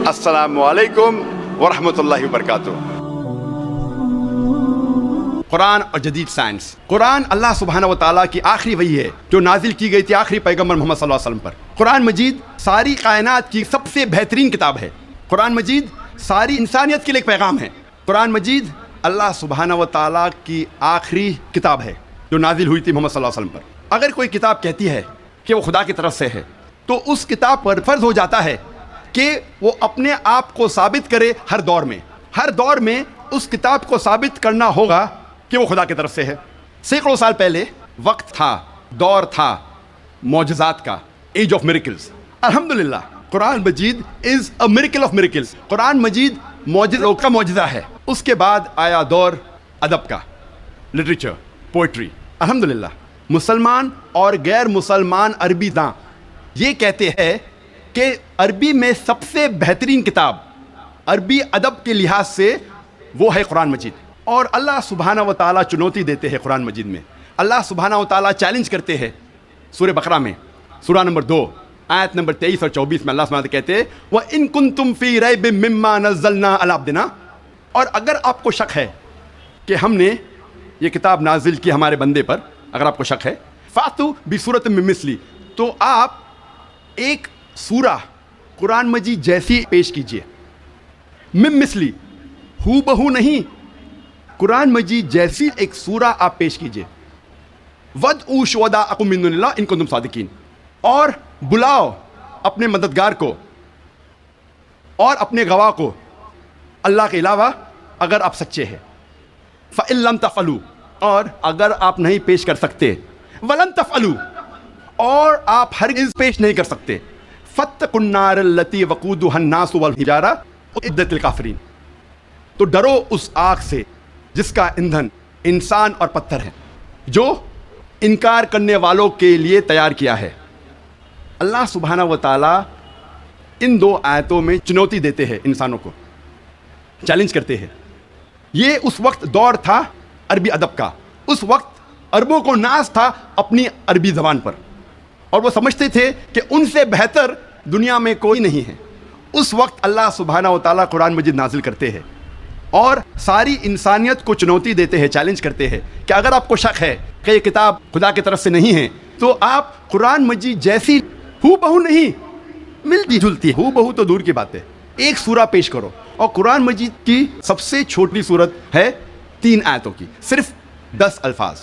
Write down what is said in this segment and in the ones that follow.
السلام علیکم ورحمۃ اللہ وبرکاتہ۔ قرآن اور جدید سائنس۔ قرآن اللہ سبحانہ و تعالیٰ کی آخری وحی ہے جو نازل کی گئی تھی آخری پیغمبر محمد صلی اللہ علیہ وسلم پر۔ قرآن مجید ساری کائنات کی سب سے بہترین کتاب ہے۔ قرآن مجید ساری انسانیت کے لیے ایک پیغام ہے۔ قرآن مجید اللہ سبحانہ و تعالیٰ کی آخری کتاب ہے جو نازل ہوئی تھی محمد صلی اللہ علیہ وسلم پر۔ اگر کوئی کتاب کہتی ہے کہ وہ خدا کی طرف سے ہے تو اس کتاب پر فرض ہو جاتا ہے کہ وہ اپنے آپ کو ثابت کرے ہر دور میں اس کتاب کو ثابت کرنا ہوگا کہ وہ خدا کی طرف سے ہے۔ سینکڑوں سال پہلے وقت تھا، دور تھا معجزات کا، ایج آف میریکلز۔ الحمدللہ قرآن مجید is a miracle of miracles. قرآن مجید معجزوں کا معجزہ ہے۔ اس کے بعد آیا دور ادب کا، لٹریچر، پوئٹری۔ الحمدللہ مسلمان اور غیر مسلمان عربی داں یہ کہتے ہیں کہ عربی میں سب سے بہترین کتاب عربی ادب کے لحاظ سے وہ ہے قرآن مجید۔ اور اللہ سبحانہ و تعالیٰ چنوتی دیتے ہیں قرآن مجید میں۔ اللہ سبحانہ و تعالیٰ چیلنج کرتے ہیں سورہ بقرہ میں، سورہ نمبر 2 آیت نمبر 23 اور 24 میں اللہ سبحانہ و تعالیٰ کہتے ہیں وَإِن كُنتُمْ فِي رَيْبٍ مِّمَّا نَزَّلْنَا عَلَىٰ عَبْدِنَا، اور اگر آپ کو شک ہے کہ ہم نے یہ کتاب نازل کی ہمارے بندے پر، اگر آپ کو شک ہے فَأْتُوا بِسُورَةٍ مِّن مِّثْلِهِ، تو آپ ایک سورہ قرآن مجید جیسی پیش کیجئے۔ مِن مِّثْلِهِ، ہو بہو نہیں، قرآن مجید جیسی ایک سورہ آپ پیش کیجئے۔ وَادْعُوا شُهَدَاءَكُم مِّن دُونِ اللَّهِ إِن كُنتُمْ صَادِقِينَ، اور بلاؤ اپنے مددگار کو اور اپنے گواہ کو اللہ کے علاوہ اگر آپ سچے ہیں۔ فَإِن لَّمْ تَفْعَلُوا، اور اگر آپ نہیں پیش کر سکتے، وَلَن تَفْعَلُوا، اور آپ ہرگز پیش نہیں کر سکتے، فَاتَّقُوا النَّارَ الَّتِي وَقُودُهَا النَّاسُ وَالْحِجَارَةُ أُعِدَّتْ لِلْكَافِرِينَ، تو ڈرو اس آگ سے جس کا ایندھن انسان اور پتھر ہے، جو انکار کرنے والوں کے لیے تیار کیا ہے۔ اللہ سبحانہ و تعالیٰ ان دو آیتوں میں چنوتی دیتے ہیں، انسانوں کو چیلنج کرتے ہیں۔ یہ اس وقت دور تھا عربی ادب کا، اس وقت عربوں کو ناز تھا اپنی عربی زبان پر، اور وہ سمجھتے تھے کہ ان سے بہتر دنیا میں کوئی نہیں ہے۔ اس وقت اللہ سبحانہ و تعالیٰ قرآن مجید نازل کرتے ہیں اور ساری انسانیت کو چنوتی دیتے ہیں، چیلنج کرتے ہیں کہ اگر آپ کو شک ہے کہ یہ کتاب خدا کی طرف سے نہیں ہے تو آپ قرآن مجید جیسی ہو بہو نہیں، ملتی جلتی، ہو بہو تو دور کی بات ہے، ایک سورہ پیش کرو۔ اور قرآن مجید کی سب سے چھوٹی صورت ہے 3 آیتوں کی، صرف 10 الفاظ۔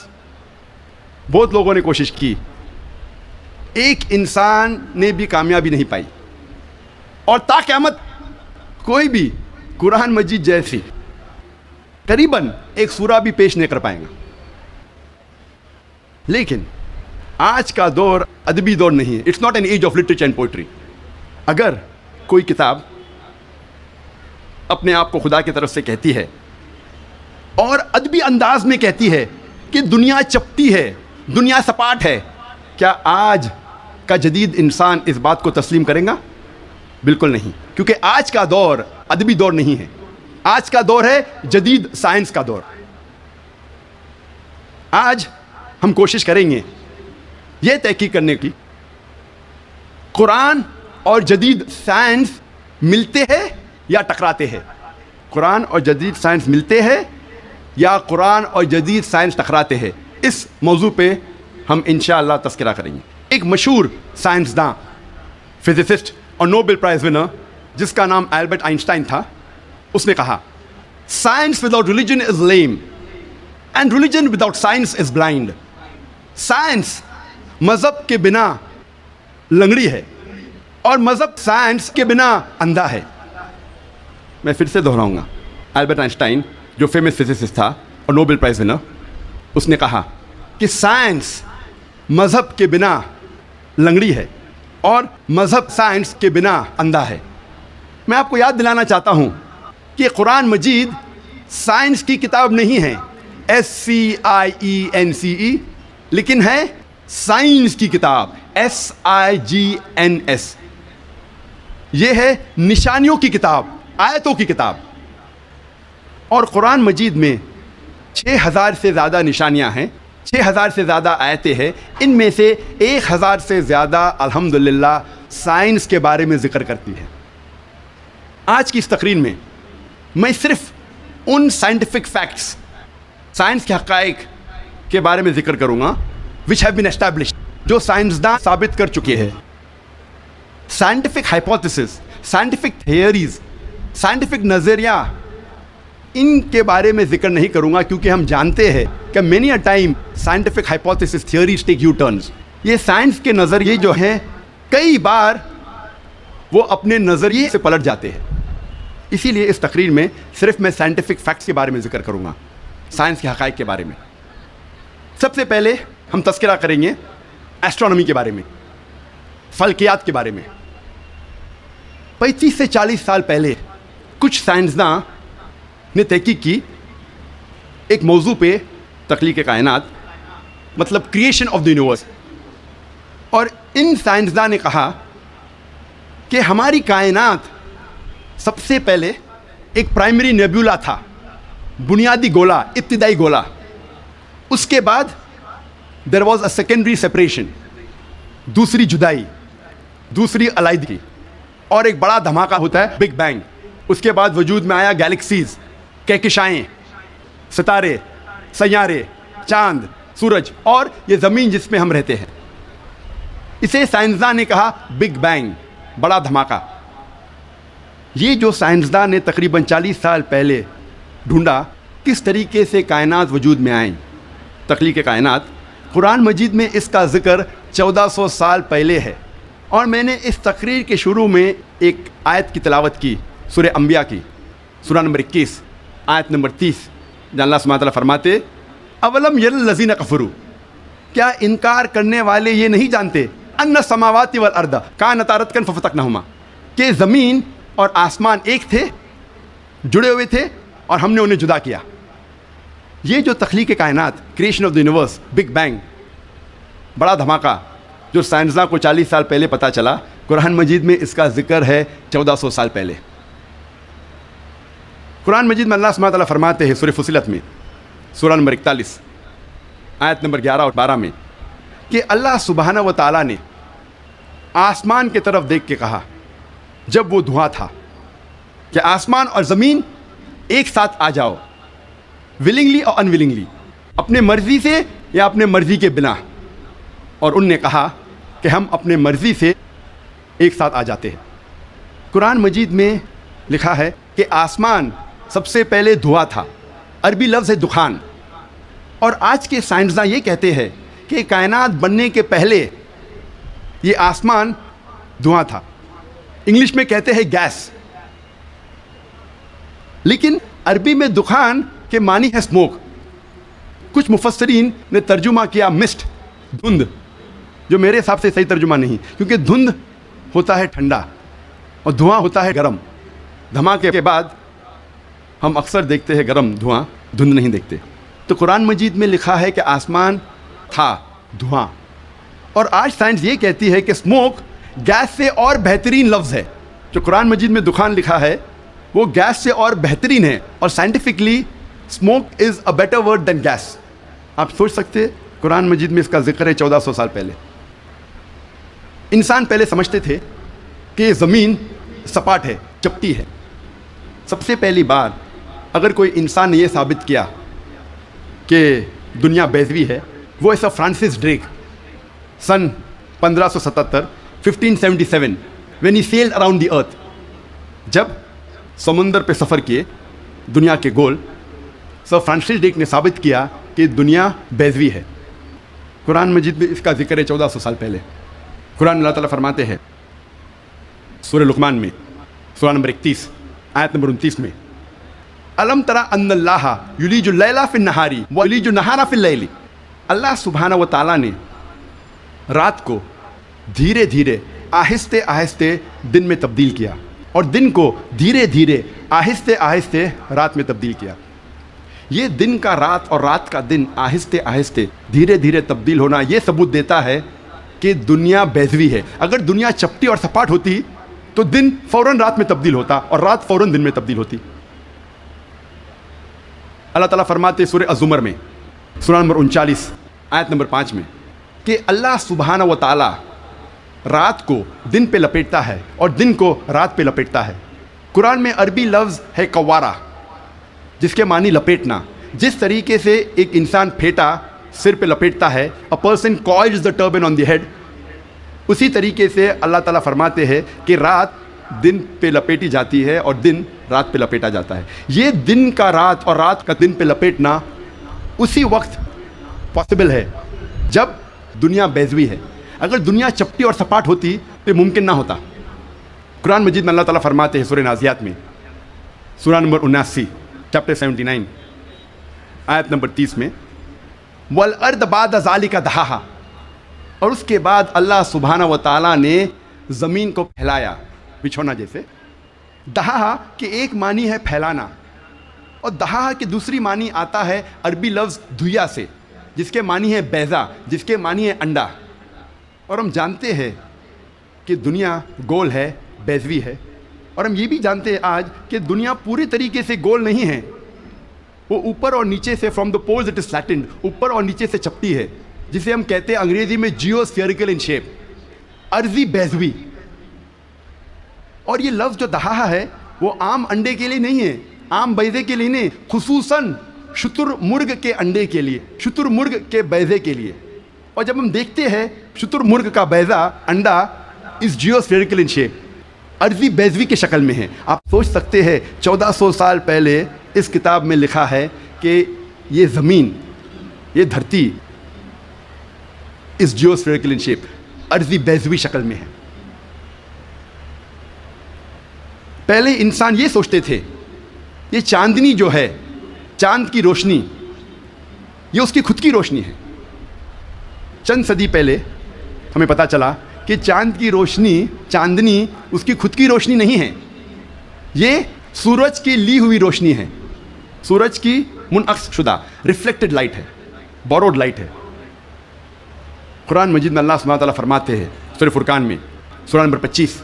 بہت لوگوں نے کوشش کی، ایک انسان نے بھی کامیابی نہیں پائی، اور تا قیامت کوئی بھی قرآن مجید جیسی قریباً ایک سورہ بھی پیش نہیں کر پائیں گا۔ لیکن آج کا دور ادبی دور نہیں ہے، it's not an age of literature and poetry. اگر کوئی کتاب اپنے آپ کو خدا کی طرف سے کہتی ہے اور ادبی انداز میں کہتی ہے کہ دنیا چپٹی ہے، دنیا سپاٹ ہے، کیا آج کا جدید انسان اس بات کو تسلیم کرے گا؟ بالکل نہیں، کیونکہ آج کا دور ادبی دور نہیں ہے، آج کا دور ہے جدید سائنس کا دور۔ آج ہم کوشش کریں گے یہ تحقیق کرنے کی قرآن اور جدید سائنس ملتے ہیں یا ٹکراتے ہیں، قرآن اور جدید سائنس ملتے ہیں یا قرآن اور جدید سائنس ٹکراتے ہیں۔ اس موضوع پہ ہم انشاءاللہ تذکرہ کریں گے۔ ایک مشہور سائنسداں، فزسسٹ اور نوبل پرائز ونر جس کا نام البرٹ آئنسٹائن تھا، اس نے کہا science without religion is lame and religion without science is blind. Science مذہب کے بنا لنگڑی ہے اور مذہب سائنس کے بنا اندھا ہے۔ میں پھر سے دہراؤں گا، البرٹ آئنسٹائن جو فیمس فزسسٹ تھا اور نوبل پرائز ونر، اس نے کہا کہ سائنس مذہب کے بنا لنگڑی ہے اور مذہب سائنس کے بنا اندھا ہے۔ میں آپ کو یاد دلانا چاہتا ہوں کہ قرآن مجید سائنس کی کتاب نہیں ہے، SCIENCE، لیکن ہے سائنس کی کتاب، SIGNS۔ یہ ہے نشانیوں کی کتاب، آیتوں کی کتاب۔ اور قرآن مجید میں 6000 سے زیادہ نشانیاں ہیں، 6000 سے زیادہ آیتیں ہیں، ان میں سے 1000 سے زیادہ الحمدللہ سائنس کے بارے میں ذکر کرتی ہے۔ آج کی اس تقریر میں میں صرف ان سائنٹیفک فیکٹس، سائنس کے حقائق کے بارے میں ذکر کروں گا which have been established، جو سائنسداں ثابت کر چکے ہیں۔ Scientific hypotheses, scientific theories, scientific نظریہ، ان کے بارے میں ذکر نہیں کروں گا، کیونکہ ہم جانتے ہیں کہ many a time scientific hypothesis theories take U-turns۔ یہ سائنس کے نظریے جو ہیں کئی بار وہ اپنے نظریے سے پلٹ جاتے ہیں۔ اسی لیے اس تقریر میں صرف میں سائنٹیفک فیکٹس کے بارے میں ذکر کروں گا، سائنس کے حقائق کے بارے میں۔ سب سے پہلے ہم تذکرہ کریں گے ایسٹرونومی کے بارے میں، فلکیات کے بارے میں۔ 35 سے 40 سال پہلے کچھ سائنسداں نے تحقیق کی ایک موضوع پہ، تخلیق کائنات، مطلب کریشن آف دی یونیورس، اور ان سائنسداں نے کہا کہ ہماری کائنات سب سے پہلے ایک پرائمری نیبولا تھا، بنیادی گولا، ابتدائی گولا۔ اس کے بعد there was a secondary separation, دوسری جدائی، دوسری علیحدگی، اور ایک بڑا دھماکہ ہوتا ہے بگ بینگ۔ اس کے بعد وجود میں آیا گیلیکسیز، کہکشائیں، ستارے، سیارے، چاند، سورج، اور یہ زمین جس میں ہم رہتے ہیں۔ اسے سائنسداں نے کہا بگ بینگ، بڑا دھماکہ۔ یہ جو سائنسداں نے تقریباً 40 سال پہلے ڈھونڈا کس طریقے سے کائنات وجود میں آئیں، تخلیق کائنات، قرآن مجید میں اس کا ذکر 1400 سال پہلے ہے۔ اور میں نے اس تقریر کے شروع میں ایک آیت کی تلاوت کی، سورہ انبیاء کی، سورہ نمبر 21 آیت نمبر 30، جہاں اللہ سبحانہ وتعالیٰ فرماتے اولم یر الذین کفروا، کیا انکار کرنے والے یہ نہیں جانتے ان السماوات والارض کانتا رتقا ففتقناہما، کہ زمین اور آسمان ایک تھے، جڑے ہوئے تھے، اور ہم نے انہیں جدا کیا۔ یہ جو تخلیق کائنات، creation of the universe, big bang, بڑا دھماکہ، جو سائنسداں کو 40 سال پہلے پتہ چلا، قرآن مجید میں اس کا ذکر ہے 1400 سال پہلے۔ قرآن مجید میں اللہ سبحانہ وتعالیٰ فرماتے ہیں سورہ فصلت میں، سورہ نمبر 41 آیت نمبر 11 اور 12 میں، کہ اللہ سبحانہ وتعالیٰ نے آسمان کی طرف دیکھ کے کہا جب وہ دھواں تھا کہ آسمان اور زمین ایک ساتھ آ جاؤ، ولنگلی اور ان ولنگلی، اپنے مرضی سے یا اپنے مرضی کے بنا، اور ان نے کہا کہ ہم اپنے مرضی سے ایک ساتھ آ جاتے ہیں۔ قرآن مجید میں لکھا ہے کہ آسمان سب سے پہلے دھواں تھا، عربی لفظ ہے دخان، اور آج کے سائنسداں یہ کہتے ہیں کہ کائنات بننے کے پہلے یہ آسمان دھواں تھا، انگلش میں کہتے ہیں گیس، لیکن عربی میں دخان کے معنی ہے اسموک۔ کچھ مفسرین نے ترجمہ کیا مسٹ، دھند، جو میرے حساب سے صحیح ترجمہ نہیں، کیونکہ دھند ہوتا ہے ٹھنڈا اور دھواں ہوتا ہے گرم۔ دھماکے کے بعد ہم اکثر دیکھتے ہیں گرم دھواں، دھند نہیں دیکھتے۔ تو قرآن مجید میں لکھا ہے کہ آسمان تھا دھواں، اور آج سائنس یہ کہتی ہے کہ اسموک گیس سے اور بہترین لفظ ہے۔ جو قرآن مجید میں دخان لکھا ہے وہ گیس سے اور بہترین ہے، اور scientifically smoke is a better word than gas. آپ سوچ سکتے ہیں قرآن مجید میں اس کا ذکر ہے 1400 سال پہلے۔ انسان پہلے سمجھتے تھے کہ زمین سپاٹ ہے، چپٹی ہے۔ سب سے پہلی بار اگر کوئی انسان نے یہ ثابت کیا کہ دنیا بیضوی ہے، وہ ایسا فرانسس ڈریک سن 1577 when he sailed around the earth، جب سمندر پہ سفر کیے دنیا کے گول، سر فرانسس ڈریک نے ثابت کیا کہ دنیا بیضوی ہے۔ قرآن مجید میں اس کا ذکر ہے 1400 سال پہلے۔ قرآن اللہ تعالیٰ فرماتے ہیں سورہ لقمان میں، سورہ نمبر 31 آیت نمبر 29 میں، الم تری ان اللہ یولج اللیل فی النہار ویولج النہار فی اللیل، اللہ سبحانہ و تعالیٰ نے رات کو دھیرے دھیرے آہستہ آہستہ دن میں تبدیل کیا، اور دن کو دھیرے دھیرے آہستہ آہستہ رات میں تبدیل کیا۔ یہ دن کا رات اور رات کا دن آہستہ آہستہ دھیرے دھیرے تبدیل ہونا یہ ثبوت دیتا ہے کہ دنیا بیضوی ہے۔ اگر دنیا چپٹی اور سپاٹ ہوتی تو دن فوراً رات میں تبدیل ہوتا اور رات فوراً دن میں تبدیل ہوتی۔ اللہ تعالیٰ فرماتے سورہ الزمر میں، سورہ نمبر 39 آیت نمبر 5 میں، کہ اللہ سبحانہ و تعالیٰ رات کو دن پہ لپیٹتا ہے اور دن کو رات پہ لپیٹتا ہے۔ قرآن میں عربی لفظ ہے قوارہ، جس کے معنی لپیٹنا. جس طریقے سے ایک انسان پھیٹا سر پہ لپیٹتا ہے، a person coils the turban on the head، اسی طریقے سے اللہ تعالیٰ فرماتے ہیں کہ رات دن پہ لپیٹی جاتی ہے اور دن رات پہ لپیٹا جاتا ہے. یہ دن کا رات اور رات کا دن پہ لپیٹنا اسی وقت پاسبل ہے جب دنیا بیضوی ہے. اگر دنیا چپٹی اور سپاٹ ہوتی تو یہ ممکن نہ ہوتا. قرآن مجید میں اللہ تعالیٰ فرماتے ہیں سورہ نازیات میں، سورہ نمبر 79 چیپٹر 79 آیت نمبر 30 میں، وَالْأَرْضَ بَعْدَ ذَلِكَ دَحَاهَا، اور اس کے بعد اللہ سبحانہ و تعالیٰ نے زمین کو پھیلایا بچھونا جیسے. دہا کہ ایک معنی ہے پھیلانا، اور دہا کی دوسری معنی آتا ہے عربی لفظ دھویا سے، جس کے معنی ہے بیضا، جس کے معنی ہے انڈا. اور ہم جانتے ہیں کہ دنیا گول ہے، بیضوی ہے، اور ہم یہ بھی جانتے ہیں آج کہ دنیا پوری طریقے سے گول نہیں ہے. وہ اوپر اور نیچے سے from the poles it is flattened, اوپر اور نیچے سے چپٹی ہے، جسے ہم کہتے ہیں انگریزی میں جیو اسفیئریکل ان شیپ، عرضی بیضوی. اور یہ لفظ جو دہا ہے وہ عام انڈے کے لیے نہیں ہے، عام بیضے کے لیے نہیں، خصوصاً شتر مرغ کے انڈے کے لیے، شتر مرغ کے بیضے کے لیے. اور جب ہم دیکھتے ہیں شتر مرغ کا بیضا انڈا اس جیو اسفیئریکل ان شیپ، عرضی بیضوی کی شکل میں ہے. آپ سوچ سکتے ہیں 1400 سال پہلے اس کتاب میں لکھا ہے کہ یہ زمین، یہ دھرتی اس جیو اسفیئریکل ان شیپ، عرضی بیضوی شکل میں ہے. پہلے انسان یہ سوچتے تھے یہ چاندنی جو ہے، چاند کی روشنی، یہ اس کی خود کی روشنی ہے. چند صدی پہلے ہمیں پتہ چلا کہ چاند کی روشنی، چاندنی اس کی خود کی روشنی نہیں ہے، یہ سورج کی لی ہوئی روشنی ہے، سورج کی منعکس شدہ ریفلیکٹڈ لائٹ ہے، بوروڈ لائٹ ہے. قرآن مجید میں اللہ سبحانہ تعالیٰ فرماتے ہیں سورہ فرقان میں سورہ نمبر 25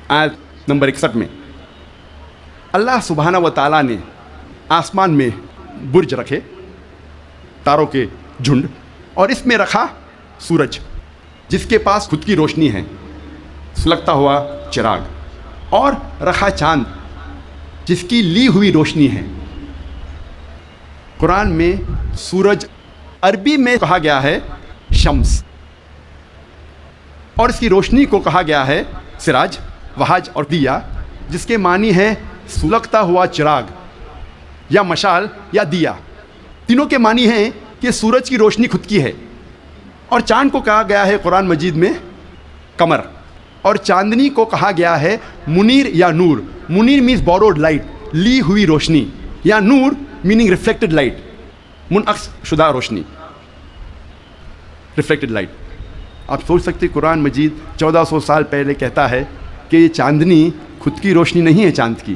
آیت نمبر 61 میں، اللہ سبحانہ و تعالیٰ نے آسمان میں برج رکھے، تاروں کے جھنڈ، اور اس میں رکھا سورج جس کے پاس خود کی روشنی ہے، سلگتا ہوا چراغ، اور رکھا چاند جس کی لی ہوئی روشنی ہے. قرآن میں سورج عربی میں کہا گیا ہے شمس، اور اس کی روشنی کو کہا گیا ہے سراج، وہاج اور دیا، جس کے معنی ہے سلگتا ہوا چراغ یا مشال یا دیا. تینوں کے معنی ہیں کہ سورج کی روشنی خود کی ہے. اور چاند کو کہا گیا ہے قرآن مجید میں قمر، اور چاندنی کو کہا گیا ہے منیر یا نور. منیر مینز بوروڈ لائٹ، لی ہوئی روشنی، یا نور میننگ ریفلیکٹڈ لائٹ، منعکس شدہ روشنی، ریفلیکٹڈ لائٹ. آپ سوچ سکتے قرآن مجید 1400 سال پہلے کہتا ہے کہ یہ چاندنی خود کی روشنی نہیں ہے، چاند کی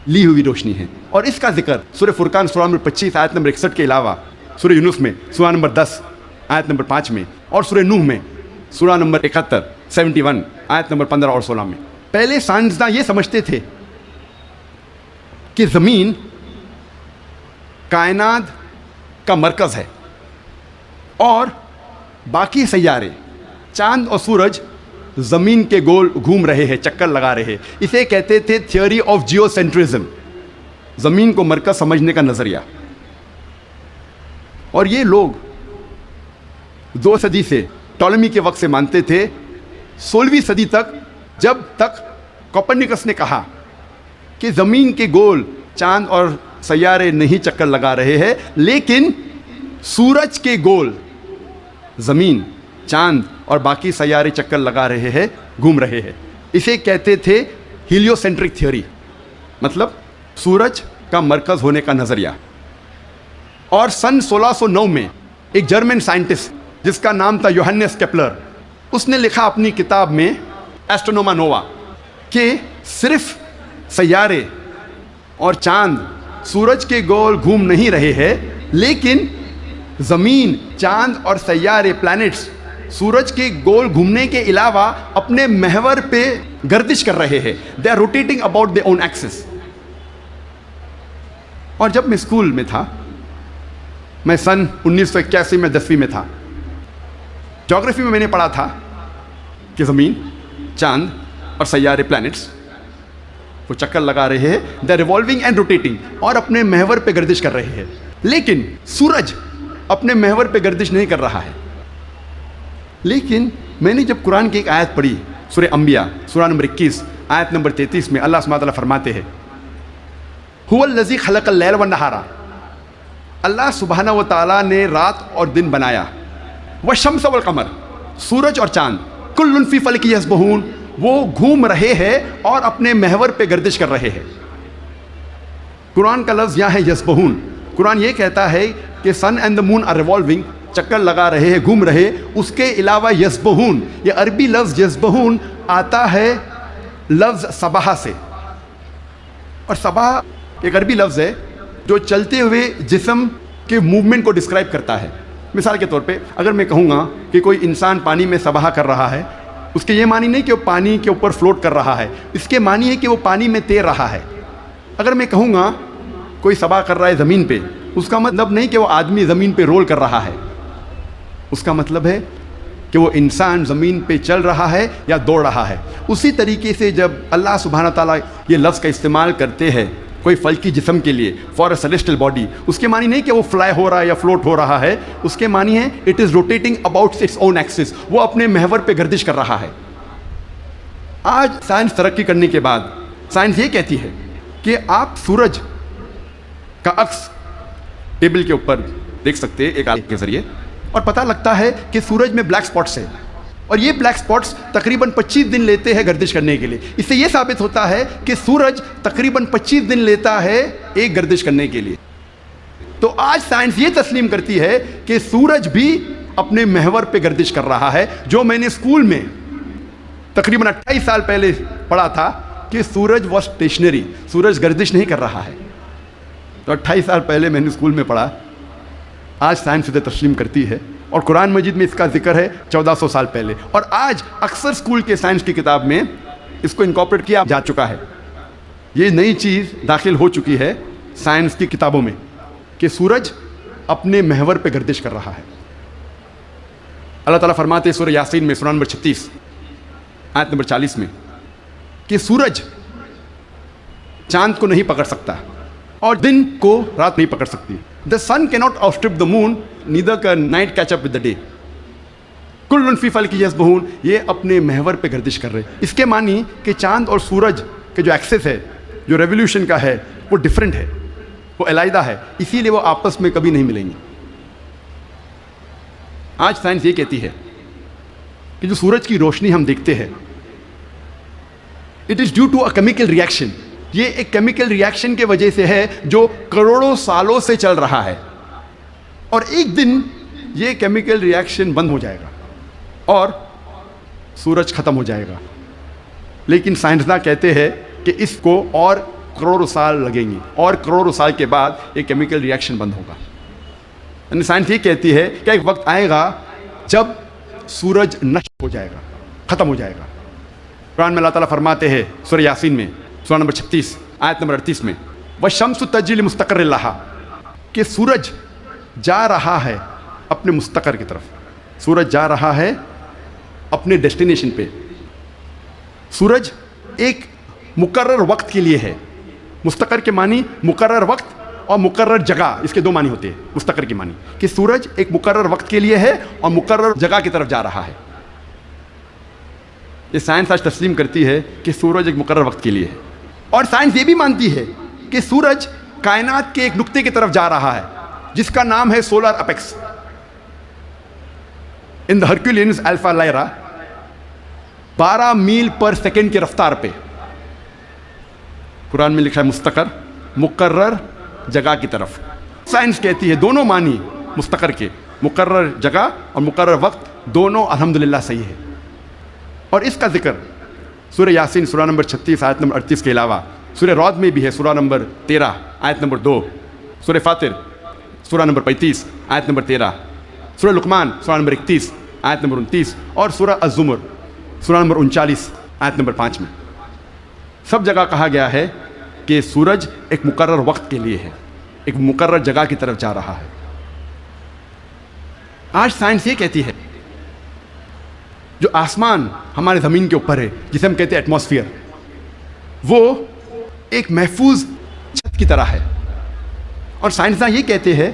لی ہوئی روشنی ہے. اور اس کا ذکر سورہ فرقان سورہ نمبر 25 آیت نمبر 61 کے علاوہ سورہ یونس میں سورہ نمبر 10 آیت نمبر 5 میں، اور سورہ نوح میں سورہ نمبر 71 آیت نمبر 15 اور 16 میں. پہلے سائنسداں یہ سمجھتے تھے کہ زمین کائنات کا مرکز ہے اور باقی سیارے، چاند اور سورج زمین کے گول گھوم رہے ہیں، چکر لگا رہے ہیں. اسے کہتے تھے تھیوری آف جیو سینٹرزم، زمین کو مرکز سمجھنے کا نظریہ. اور یہ لوگ 2 صدی سے، ٹولمی کے وقت سے مانتے تھے، 16ویں صدی تک، جب تک کوپرنیکس نے کہا کہ زمین کے گول چاند اور سیارے نہیں چکر لگا رہے ہیں، لیکن سورج کے گول زمین، چاند اور باقی سیارے چکر لگا رہے ہیں، گھوم رہے ہیں. اسے کہتے تھے ہیلیو سینٹرک تھیوری، مطلب سورج کا مرکز ہونے کا نظریہ. اور سن 1609 میں ایک جرمن سائنٹسٹ جس کا نام تھا یوہنس کیپلر، اس نے لکھا اپنی کتاب میں ایسٹرونوما نووا کہ صرف سیارے اور چاند سورج کے گول گھوم نہیں رہے ہیں، لیکن زمین، چاند اور سیارے، پلانٹس، سورج کے گول گھومنے کے علاوہ اپنے محور پہ گردش کر رہے ہیں. They are rotating about their own axis. اور جب میں اسکول میں تھا، میں سن 1981 میں 10ویں میں تھا، جغرافی میں نے پڑھا تھا کہ زمین، چاند اور سیارے، پلانٹس وہ چکر لگا رہے ہیں، دے ریوالونگ اینڈ روٹیٹنگ، اور اپنے محور پہ گردش کر رہے ہیں. لیکن سورج اپنے محور پہ گردش نہیں کر رہا ہے. لیکن میں نے جب قرآن کی ایک آیت پڑھی، سورہ انبیاء سورہ نمبر 21 آیت نمبر 33 میں اللہ سبحانہ وتعالیٰ فرماتے ہیں هو الذی خلق اللیل والنہار، اللہ سبحانہ و تعالیٰ نے رات اور دن بنایا، والشمس والقمر، سورج اور چاند، کل فی فلک یسبحون، وہ گھوم رہے ہیں اور اپنے محور پہ گردش کر رہے ہیں. قرآن کا لفظ یہاں ہے یسبحون. قرآن یہ کہتا ہے کہ sun and the moon are revolving, چکر لگا رہے ہیں، گھوم رہے. اس کے علاوہ یسبحون، یہ عربی لفظ یسبحون آتا ہے لفظ صباح سے، اور صباح ایک عربی لفظ ہے جو چلتے ہوئے جسم کے موومنٹ کو ڈسکرائب کرتا ہے. مثال کے طور پہ اگر میں کہوں گا کہ کوئی انسان پانی میں سباہ کر رہا ہے، اس کے یہ معنی نہیں کہ وہ پانی کے اوپر فلوٹ کر رہا ہے، اس کے معنی ہے کہ وہ پانی میں تیر رہا ہے. اگر میں کہوں گا کوئی سباہ کر رہا ہے زمین پہ، اس کا مطلب نہیں کہ وہ آدمی زمین پہ رول کر رہا ہے، اس کا مطلب ہے کہ وہ انسان زمین پہ چل رہا ہے یا دوڑ رہا ہے. اسی طریقے سے جب اللہ سبحانہ تعالیٰ یہ لفظ کا استعمال کرتے ہیں کوئی فلکی جسم کے لیے، فار اے سیلیسٹل باڈی، اس کے معنی نہیں کہ وہ فلائی ہو رہا ہے یا فلوٹ ہو رہا ہے، اس کے معنی ہے it is rotating about its own axis, وہ اپنے محور پہ گردش کر رہا ہے. آج سائنس ترقی کرنے کے بعد سائنس یہ کہتی ہے کہ آپ سورج کا عکس ٹیبل کے اوپر دیکھ سکتے ہیں ایک آلے کے ذریعے، اور پتہ لگتا ہے کہ سورج میں بلیک سپاٹس ہے، اور یہ بلیک سپاٹس تقریباً 25 دن لیتے ہیں گردش کرنے کے لیے. اس سے یہ ثابت ہوتا ہے کہ سورج تقریباً 25 دن لیتا ہے ایک گردش کرنے کے لیے. تو آج سائنس یہ تسلیم کرتی ہے کہ سورج بھی اپنے محور پہ گردش کر رہا ہے. جو میں نے اسکول میں تقریباً 28 سال پہلے پڑھا تھا کہ سورج واز اسٹیشنری، سورج گردش نہیں کر رہا ہے، تو 28 سال پہلے میں نے اسکول میں پڑھا. آج سائنس اسے تسلیم کرتی ہے، اور قرآن مجید میں اس کا ذکر ہے 1400 سال پہلے. اور آج اکثر اسکول کے سائنس کی کتاب میں اس کو انکارپوریٹ کیا جا چکا ہے. یہ نئی چیز داخل ہو چکی ہے سائنس کی کتابوں میں کہ سورج اپنے محور پہ گردش کر رہا ہے. اللہ تعالیٰ فرماتے ہیں سورہ یاسین میں سورہ نمبر 36 آیت نمبر 40 میں کہ سورج چاند کو نہیں پکڑ سکتا اور دن کو رات نہیں پکڑ سکتی. The sun cannot outstrip the moon, neither can night catch up with the day. کل فی فلک یسبحون، یہ اپنے محور پہ گردش کر رہے. اس کے معنی کہ چاند اور سورج کے جو ایکسس ہے، جو ریولیوشن کا ہے، وہ ڈیفرنٹ ہے، وہ علیحدہ ہے، اسی لیے وہ آپس میں کبھی نہیں ملیں گے. آج سائنس یہ کہتی ہے کہ جو سورج کی روشنی ہم دیکھتے ہیں، it is due to a chemical reaction. یہ ایک کیمیکل ریئیکشن کے وجہ سے ہے جو کروڑوں سالوں سے چل رہا ہے، اور ایک دن یہ کیمیکل ریئیکشن بند ہو جائے گا اور سورج ختم ہو جائے گا. لیکن سائنسداں کہتے ہیں کہ اس کو اور کروڑوں سال لگیں گے، اور کروڑوں سال کے بعد یہ کیمیکل ریئیکشن بند ہوگا. یعنی سائنس یہ کہتی ہے کہ ایک وقت آئے گا جب سورج نشٹ ہو جائے گا، ختم ہو جائے گا. قرآن میں اللہ تعالیٰ فرماتے ہیں سورہ یاسین میں سورہ نمبر 36 آیت نمبر 38 میں وَالشَّمْسُ تَجْرِي لِمُسْتَقَرٍّ لَهَا، کہ سورج جا رہا ہے اپنے مستقر کی طرف. سورج جا رہا ہے اپنے ڈیسٹینیشن پہ. سورج ایک مقرر وقت کے لیے ہے. مستقر کے معنی مقرر وقت اور مقرر جگہ، اس کے دو معنی ہوتے ہیں. مستقر کے معنی کہ سورج ایک مقرر وقت کے لیے ہے اور مقرر جگہ کی طرف جا رہا ہے. یہ سائنس آج تسلیم کرتی ہے کہ سورج ایک مقرر وقت کے لیے ہے. اور سائنس یہ بھی مانتی ہے کہ سورج کائنات کے ایک نقطے کی طرف جا رہا ہے جس کا نام ہے سولر اپیکس. ان دا ہرکولینز الفا لائرا 12 میل پر سیکنڈ کی رفتار پہ. قرآن میں لکھا ہے مستقر، مقرر جگہ کی طرف. سائنس کہتی ہے دونوں معنی مستقر کے، مقرر جگہ اور مقرر وقت، دونوں الحمدللہ صحیح ہے. اور اس کا ذکر سورہ یاسین سورہ نمبر 36 آیت نمبر 38 کے علاوہ سورہ رعد میں بھی ہے سورہ نمبر 13 آیت نمبر 2، سورہ فاطر سورہ نمبر 35 آیت نمبر 13، سورہ لقمان سورہ نمبر 31 آیت نمبر 29 اور سورہ الزمر سورہ نمبر 39 آیت نمبر 5 میں. سب جگہ کہا گیا ہے کہ سورج ایک مقرر وقت کے لیے ہے، ایک مقرر جگہ کی طرف جا رہا ہے. آج سائنس یہ کہتی ہے جو آسمان ہمارے زمین کے اوپر ہے، جسے ہم کہتے ہیں ایٹماسفیئر، وہ ایک محفوظ چھت کی طرح ہے. اور سائنسداں یہ کہتے ہیں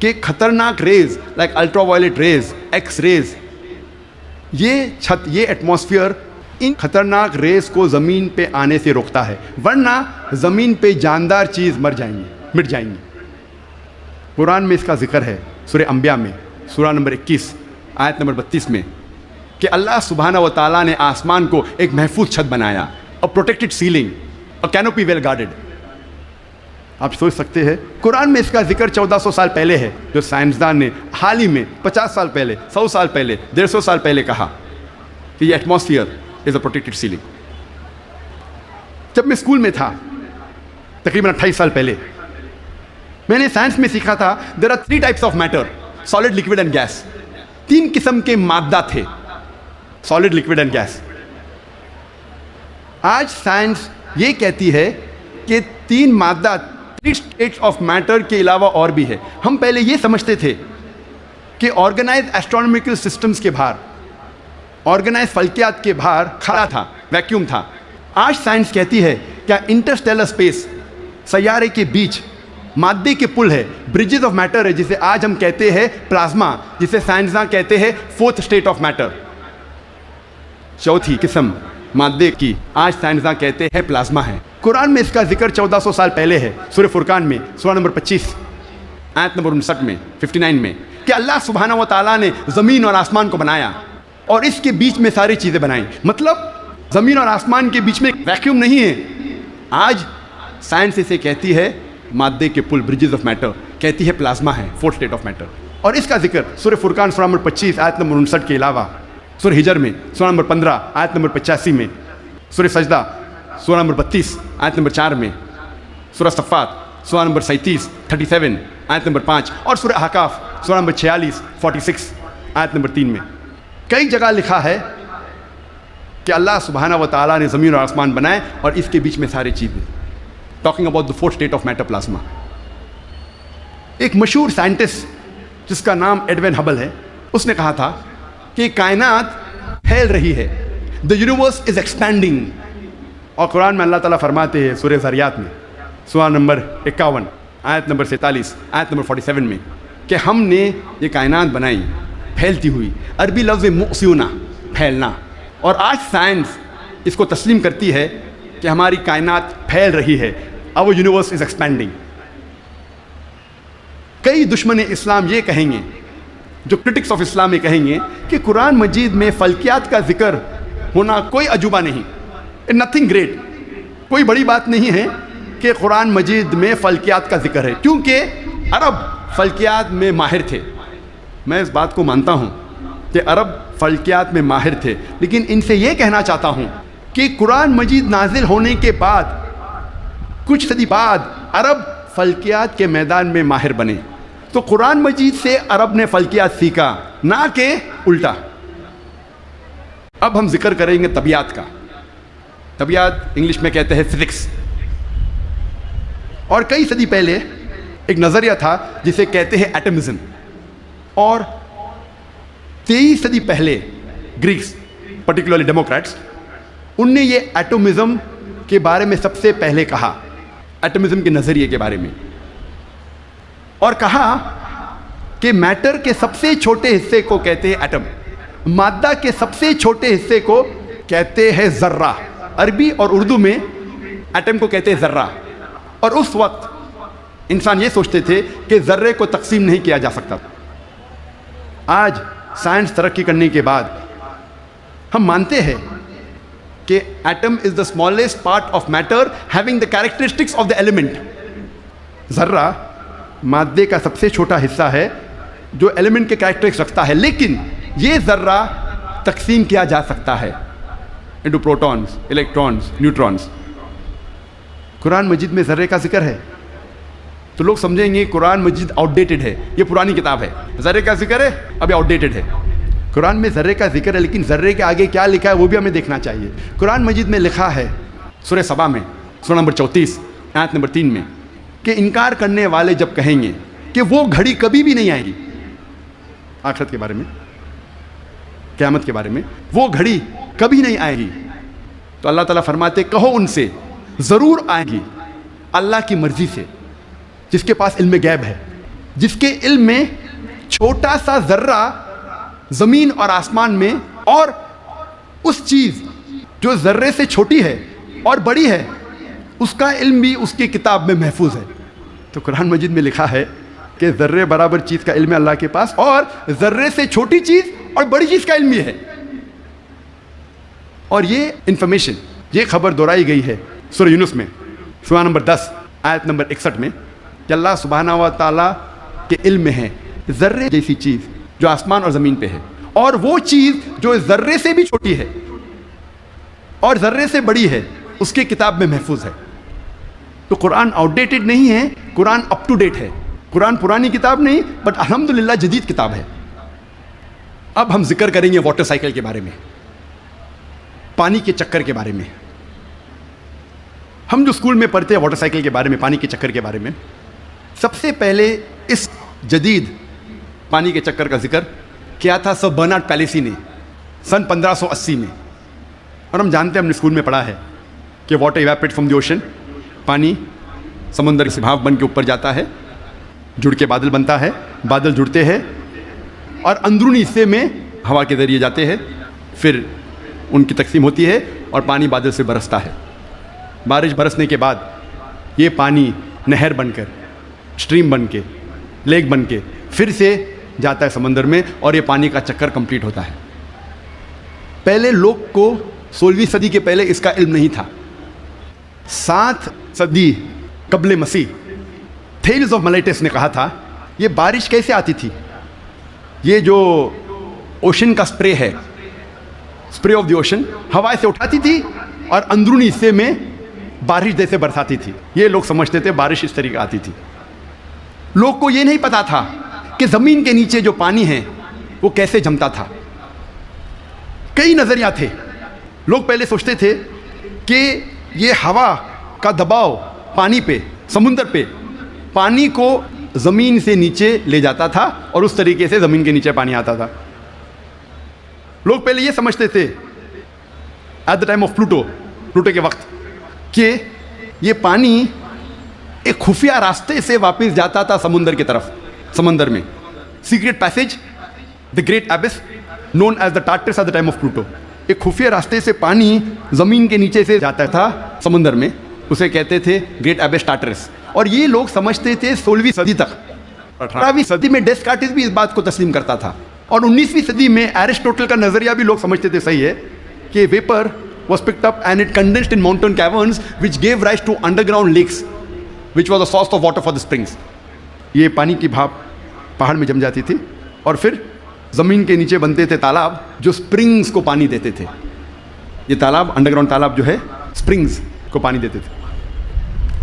کہ خطرناک rays like ultraviolet rays, X rays, یہ چھت، یہ ایٹماسفیئر ان خطرناک ریز کو زمین پہ آنے سے روکتا ہے، ورنہ زمین پہ جاندار چیز مٹ جائیں گی. قرآن میں اس کا ذکر ہے سورہ انبیاء میں، سورہ نمبر 21 آیت نمبر 32 میں، کہ اللہ سبحانہ و تعالیٰ نے آسمان کو ایک محفوظ چھت بنایا، اور پروٹیکٹڈ سیلنگ، اور کینوپی ویل گارڈڈ. آپ سوچ سکتے ہیں قرآن میں اس کا ذکر 1400 سال پہلے ہے، جو سائنسدان نے حال ہی میں 50 سال پہلے، 100 سال پہلے، 150 سال پہلے کہا کہ یہ ایٹماسفیئر از اے پروٹیکٹڈ سیلنگ. جب میں اسکول میں تھا تقریباً 28 سال پہلے، میں نے سائنس میں سیکھا تھا there are 3 types of matter, solid, liquid and gas. 3 قسم کے مادہ تھے، سالڈ، لکوڈ اینڈ گیس. آج سائنس یہ کہتی ہے کہ 3 مادہ، 3 اسٹیٹس آف میٹر کے علاوہ اور بھی ہے. ہم پہلے یہ سمجھتے تھے کہ آرگنائز ایسٹرونومیکل سسٹمز کے باہر، آرگنائز فلکیات کے باہر خلا تھا، ویکیوم تھا. آج سائنس کہتی ہے کیا انٹرسٹیلر اسپیس، سیارے کے بیچ مادے کے پل ہے، برجز آف میٹر ہے، جسے آج ہم کہتے ہیں پلازما، جسے سائنسداں کہتے ہیں 4th اسٹیٹ آف میٹر، 4تھی قسم مادے کی آج سائنسداں کہتے ہیں پلازما ہے. قرآن میں اس کا ذکر 1400 سال پہلے ہے، سورہ فرقان میں، سورہ نمبر 25 آیت نمبر 59 میں، 59 میں، کہ اللہ سبحانہ و تعالیٰ نے زمین اور آسمان کو بنایا اور اس کے بیچ میں ساری چیزیں بنائیں. مطلب زمین اور آسمان کے بیچ میں ویکیوم نہیں ہے. آج سائنس اسے کہتی ہے مادے کے پل، برجز آف میٹر، کہتی ہے پلازما ہے، 4th اسٹیٹ آف میٹر. اور اس کا ذکر سورہ فرقان سورہ نمبر 25 آیت نمبر 59 کے علاوہ سورہ ہجر میں، سورہ نمبر 15 آیت نمبر 85 میں، سورہ سجدہ سورہ نمبر 32 آیت نمبر 4 میں، سورہ صفات سورہ نمبر 37 آیت نمبر 5، اور سورہ احقاف سورہ نمبر 46 آیت نمبر 3 میں کئی جگہ لکھا ہے کہ اللہ سبحانہ و تعالیٰ نے زمین اور آسمان بنائے اور اس کے بیچ میں ساری چیزیں. Talking about the 4th state of matter, plasma. ایک مشہور سائنٹسٹ جس کا نام ایڈوین ہبل ہے، اس نے کہا تھا کہ کائنات پھیل رہی ہے، دا یونیورس از ایکسپینڈنگ. اور قرآن میں اللہ تعالیٰ فرماتے ہیں سورہ ذریات میں، سورہ نمبر 51 آیت نمبر 47 آیت نمبر 47 میں، کہ ہم نے یہ کائنات بنائی پھیلتی ہوئی. عربی لفظ مؤسیونا، پھیلنا. اور آج سائنس اس کو تسلیم کرتی ہے کہ ہماری کائنات پھیل رہی ہے، our universe is expanding. کئی دشمن اسلام یہ کہیں گے، جو کرٹکس آف اسلام یہ کہیں گے کہ قرآن مجید میں فلکیات کا ذکر ہونا کوئی عجوبہ نہیں، نتھنگ گریٹ، کوئی بڑی بات نہیں ہے کہ قرآن مجید میں فلکیات کا ذکر ہے، کیونکہ عرب فلکیات میں ماہر تھے. میں اس بات کو مانتا ہوں کہ عرب فلکیات میں ماہر تھے، لیکن ان سے یہ کہنا چاہتا ہوں کہ قرآن مجید نازل ہونے کے بعد کچھ صدی بعد عرب فلکیات کے میدان میں ماہر بنے. تو قرآن مجید سے عرب نے فلکیات سیکھا، نہ کہ الٹا. اب ہم ذکر کریں گے طبیعت کا. طبیعت انگلش میں کہتے ہیں فزکس. اور کئی صدی پہلے ایک نظریہ تھا جسے کہتے ہیں ایٹمزم. اور 23 صدی پہلے گریکس، پرٹیکولرلی ڈیموکریٹس، ان نے یہ ایٹمزم کے بارے میں سب سے پہلے کہا، ایٹمزم کے نظریے کے بارے میں، اور کہا کہ میٹر کے سب سے چھوٹے حصے کو کہتے ہیں ایٹم، مادہ کے سب سے چھوٹے حصے کو کہتے ہیں ذرہ. عربی اور اردو میں ایٹم کو کہتے ہیں ذرہ. اور اس وقت انسان یہ سوچتے تھے کہ ذرے کو تقسیم نہیں کیا جا سکتا. آج سائنس ترقی کرنے کے بعد ہم مانتے ہیں کہ atom is the smallest part of matter having the characteristics of the element. ذرہ مادے کا سب سے چھوٹا حصہ ہے جو ایلیمنٹ کے کیریکٹرسٹکس رکھتا ہے، لیکن یہ ذرہ تقسیم کیا جا سکتا ہے انٹو پروٹونز، الیکٹرونز، نیوٹرونز. قرآن مجید میں ذرے کا ذکر ہے تو لوگ سمجھیں گے قرآن مجید آؤٹ ڈیٹڈ ہے، یہ پرانی کتاب ہے. ذرے کا ذکر ہے، اب یہ آؤٹ ڈیٹڈ ہے. قرآن میں ذرے کا ذکر ہے، لیکن ذرے کے آگے کیا لکھا ہے وہ بھی ہمیں دیکھنا چاہیے. قرآن مجید میں لکھا ہے سورہ سبا میں، سورہ نمبر 34 آیت نمبر 3 میں، کہ انکار کرنے والے جب کہیں گے کہ وہ گھڑی کبھی بھی نہیں آئے گی، آخرت کے بارے میں، قیامت کے بارے میں، وہ گھڑی کبھی نہیں آئے گی، تو اللہ تعالیٰ فرماتے کہو ان سے ضرور آئے گی. اللہ کی مرضی سے، جس کے پاس علم غیب ہے، جس کے علم میں چھوٹا سا ذرہ زمین اور آسمان میں، اور اس چیز جو ذرے سے چھوٹی ہے اور بڑی ہے اس کا علم بھی اس کی کتاب میں محفوظ ہے۔ تو قرآن مجید میں لکھا ہے کہ ذرے برابر چیز کا علم ہے اللہ کے پاس، اور ذرے سے چھوٹی چیز اور بڑی چیز کا علم بھی ہے۔ اور یہ انفارمیشن، یہ خبر دہرائی گئی ہے سورہ یونس میں، سورہ نمبر 10 آیت نمبر 61 میں، کہ اللہ سبحانہ و تعالیٰ کے علم میں ہے ذرے جیسی چیز جو آسمان اور زمین پہ ہے، اور وہ چیز جو ذرے سے بھی چھوٹی ہے اور ذرے سے بڑی ہے اس کی کتاب میں محفوظ ہے۔ تو قرآن آؤٹ ڈیٹڈ نہیں ہے، قرآن اپ ٹو ڈیٹ ہے۔ قرآن پرانی کتاب نہیں، بٹ الحمدللہ جدید کتاب ہے۔ اب ہم ذکر کریں گے واٹر سائیکل کے بارے میں، پانی کے چکر کے بارے میں۔ ہم جو اسکول میں پڑھتے ہیں واٹر سائیکل کے بارے میں، پانی کے چکر کے بارے میں، سب سے پہلے اس جدید پانی کے چکر کا ذکر کیا تھا سر برنارڈ پیلیسی نے سن 1580 میں۔ اور ہم جانتے ہیں، ہم نے اسکول میں پڑھا ہے کہ water evaporate from the ocean, پانی سمندر سے بھاپ بن کے اوپر جاتا ہے، جڑ کے بادل بنتا ہے، بادل جڑتے ہیں اور اندرونی حصے میں ہوا کے ذریعے جاتے ہیں، پھر ان کی تقسیم ہوتی ہے اور پانی بادل سے برستا ہے۔ بارش برسنے کے بعد یہ پانی نہر بن کر، اسٹریم بن کے، لیک بن کے پھر سے جاتا ہے سمندر میں، اور یہ پانی کا چکر کمپلیٹ ہوتا ہے۔ پہلے لوگ کو 16ویں صدی کے پہلے اس کا علم نہیں تھا۔ 7 صدی قبل مسیح تھیلز آف ملیٹس نے کہا تھا یہ بارش کیسے آتی تھی؟ یہ جو اوشن کا سپرے ہے، سپرے آف دی اوشن، ہوا سے اٹھاتی تھی اور اندرونی حصے میں بارش جیسے برساتی تھی۔ یہ لوگ سمجھتے تھے بارش اس طریقے آتی تھی۔ لوگ کو یہ نہیں پتا تھا کہ زمین کے نیچے جو پانی ہے وہ کیسے جمتا تھا۔ کئی نظریات تھے۔ لوگ پہلے سوچتے تھے کہ یہ ہوا کا دباؤ پانی پہ، سمندر پہ، پانی کو زمین سے نیچے لے جاتا تھا اور اس طریقے سے زمین کے نیچے پانی آتا تھا۔ لوگ پہلے یہ سمجھتے تھے at the time of Plato کے وقت کہ یہ پانی ایک خفیہ راستے سے واپس جاتا تھا سمندر کی طرف، سمندر میں secret passage, the great abyss known as the Tartarus at the time of Pluto. ایک خفیہ راستے سے پانی زمین کے نیچے سے جاتا تھا سمندر میں، اسے کہتے تھے گریٹ ایبس ٹارٹرس۔ اور یہ لوگ سمجھتے تھے 16ویں صدی تک۔ 18ویں صدی میں ڈیسکارٹس بھی اس بات کو تسلیم کرتا تھا، اور 19ویں صدی میں ایرسٹوٹل کا نظریہ بھی لوگ سمجھتے تھے صحیح ہے کہ viper was picked up and it condensed in mountain caverns which gave rise to underground lakes which was the source of water for the springs۔ یہ پانی کی بھاپ پہاڑ میں جم جاتی تھی اور پھر زمین کے نیچے بنتے تھے تالاب جو سپرنگز کو پانی دیتے تھے۔ یہ تالاب، انڈر گراؤنڈ تالاب جو ہے، سپرنگز کو پانی دیتے تھے۔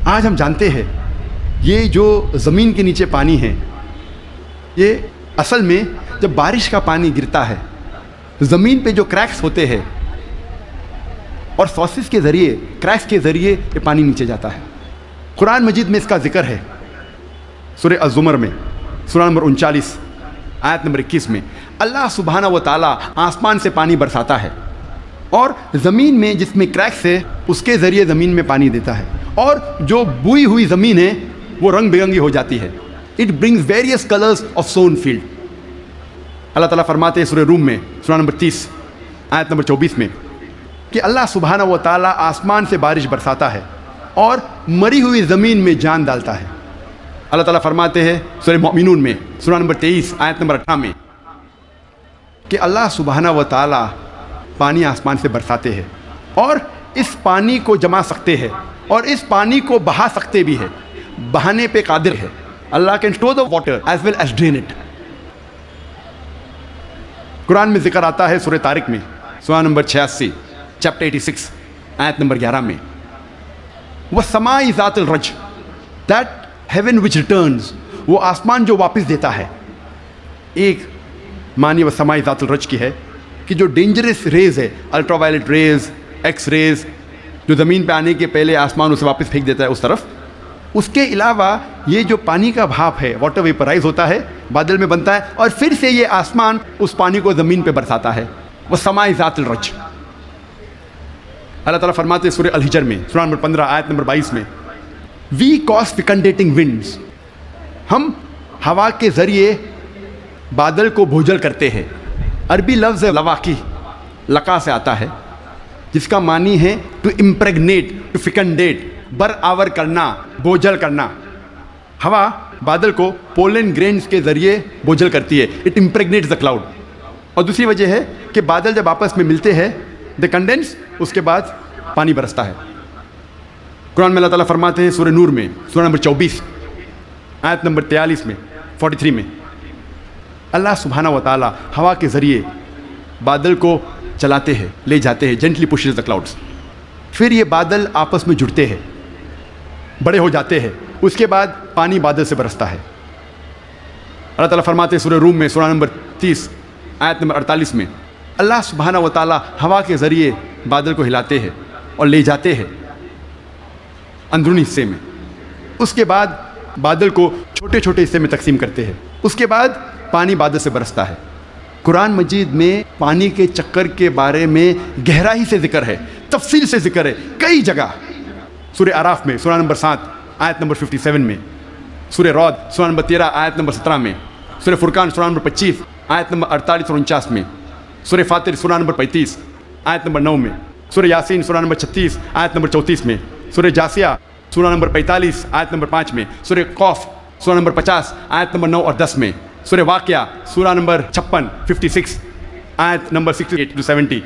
آج ہم جانتے ہیں یہ جو زمین کے نیچے پانی ہے، یہ اصل میں جب بارش کا پانی گرتا ہے زمین پہ جو کریکس ہوتے ہیں اور سورسز کے ذریعے، کریکس کے ذریعے یہ پانی نیچے جاتا ہے۔ قرآن مجید میں اس کا ذکر ہے سورہ الزمر میں، سورہ نمبر 39 آیت نمبر 21 میں۔ اللہ سبحانہ و تعالیٰ آسمان سے پانی برساتا ہے اور زمین میں جس میں کریکس ہے اس کے ذریعے زمین میں پانی دیتا ہے، اور جو بوئی ہوئی زمین ہے وہ رنگ برنگی ہو جاتی ہے۔ It brings various colours of sown field. اللہ تعالیٰ فرماتے ہیں سورہ روم میں، سورہ نمبر 30 آیت نمبر 24 میں، کہ اللہ سبحانہ و تعالیٰ آسمان سے بارش برساتا ہے اور مری ہوئی زمین میں جان ڈالتا ہے۔ اللہ تعالیٰ فرماتے ہیں سورہ مومنون میں، سورہ نمبر 23 آیت نمبر 18 میں، کہ اللہ سبحانہ و تعالیٰ پانی آسمان سے برساتے ہیں اور اس پانی کو جما سکتے ہیں اور اس پانی کو بہا سکتے بھی ہے، بہانے پہ قادر ہے۔ اللہ can store the water as well as drain it. قرآن میں ذکر آتا ہے سورہ طارق میں، سورہ نمبر 86 چیپٹر 86 آیت نمبر 11 میں، وَالسَّمَاءِ ذَاتِ الرَّجْ، that heaven which returns، وہ آسمان جو واپس دیتا ہے۔ ایک معنی وَالسَّمَاءِ ذَاتِ الرَّجْ کی ہے کہ جو ڈینجرس ریز ہے، ultraviolet rays, X rays, جو زمین پہ آنے کے پہلے آسمان اسے واپس پھینک دیتا ہے اس طرف۔ اس کے علاوہ یہ جو پانی کا بھاپ ہے، واٹر ویپرائز ہوتا ہے، بادل میں بنتا ہے اور پھر سے یہ آسمان اس پانی کو زمین پہ برساتا ہے۔ وَالسَّمَاءِ ذَاتِ الرَّجْ۔ اللہ تعالیٰ فرماتے ہیں سورہ الحجر میں، سورہ نمبر 15 آیت نمبر 22 میں، وی کاز فیکنڈیٹنگ ونڈز، ہم ہوا کے ذریعے بادل کو بھوجل کرتے ہیں. عربی لفظ لواقی لقا سے آتا ہے، جس کا معنی ہے ٹو امپریگنیٹ، ٹو فیکنڈیٹ، برآور کرنا، بوجھل کرنا. ہوا بادل کو پولن گرینز کے ذریعے بوجھل کرتی ہے. It impregnates the cloud. اور دوسری وجہ ہے کہ بادل جب آپس میں ملتے ہیں دے کنڈینس، اس کے بعد پانی برستا ہے. قرآن میں اللہ تعالیٰ فرماتے ہیں سورہ نور میں، سورہ نمبر 24 آیت نمبر 43 میں 43 میں، اللہ سبحانہ و تعالیٰ ہوا کے ذریعے بادل کو چلاتے ہیں، لے جاتے ہیں، جینٹلی پشز دا کلاؤڈس. پھر یہ بادل آپس میں جڑتے ہیں، بڑے ہو جاتے ہیں، اس کے بعد پانی بادل سے برستا ہے. اللہ تعالیٰ فرماتے ہیں سورہ روم میں، سورہ نمبر 30 آیت نمبر 48 میں، اللہ سبحانہ و تعالیٰ ہوا کے ذریعے بادل کو ہلاتے ہیں اور لے جاتے ہیں اندرونی حصے میں. اس کے بعد بادل کو چھوٹے چھوٹے حصے میں تقسیم کرتے ہیں. اس کے بعد پانی بادل سے برستا ہے. قرآن مجید میں پانی کے چکر کے بارے میں گہرائی سے ذکر ہے، تفصیل سے ذکر ہے کئی جگہ. سورہ اعراف میں، سورہ نمبر 7 آیت نمبر 57 میں، سورہ رعد سورہ نمبر 13 آیت نمبر 17 میں، سورہ فرقان سورہ نمبر 25 آیت نمبر 48 اور 49 میں، سورہ فاطر سورہ نمبر 35 آیت نمبر 9 میں، سورہ یاسین سورہ نمبر 36 آیت نمبر 34 میں، سورہ جاسیہ سورہ نمبر 45 آیت نمبر 5 میں، سورہ قوف سورہ نمبر 50 آیت نمبر 9 اور 10 میں، سورہ واقعہ سورہ نمبر 56 آیت نمبر 68 to 70،